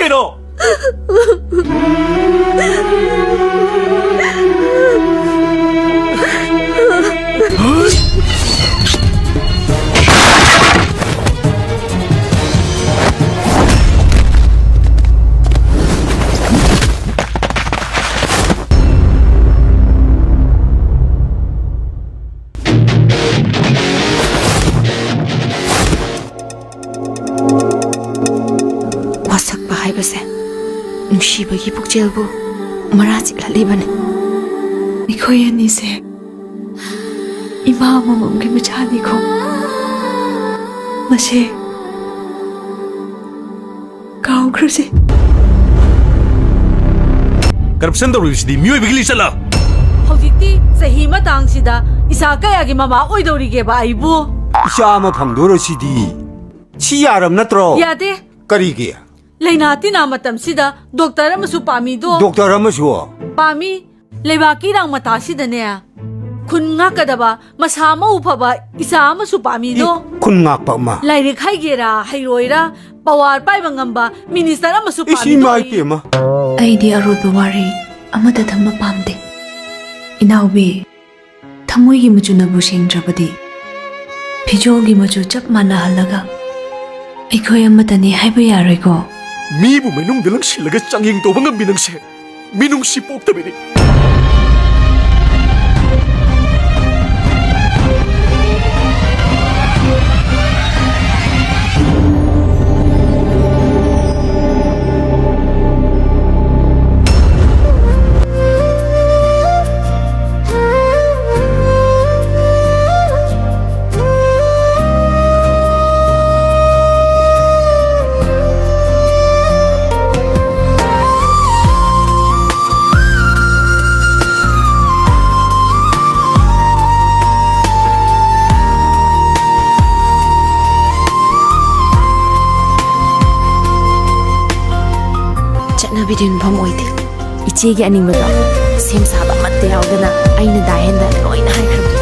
kaino? Wasakpa haibase nungshibagi pukjelbu marachik lalibane Nikhoi ani se ima amamamgi machani ko mase kaukhrase Corruption tawribsidi miyoi bigli chala. Hojikti sahi matangsida isa kayagi mama oidorigeba aibu. Isha ama phangdorasidi si yaram natro Yade karigi laina tina matamsida doctor amasu pami do doctor amasu pami lebaki rang matasidane khun nga kadaba masama ufaba isa amasu pami do kun ngakpa ma laire khaigera hairoira pawar paiba ngamba minister amasu isi pami mai te ma aidi aroba wari amada thamma pamde inaubi thamoi gi mujunabu sengdrabadi phijol gi maju chap mana halaga aikhoi amatani haiba yaroi ko 미부 매농들랑 실라가 짱잉 도방은 미능세 미능시 뽑다비니 Nabidin bom oide ichegi animado sem saba matte yaudana aina dahenda loina haikram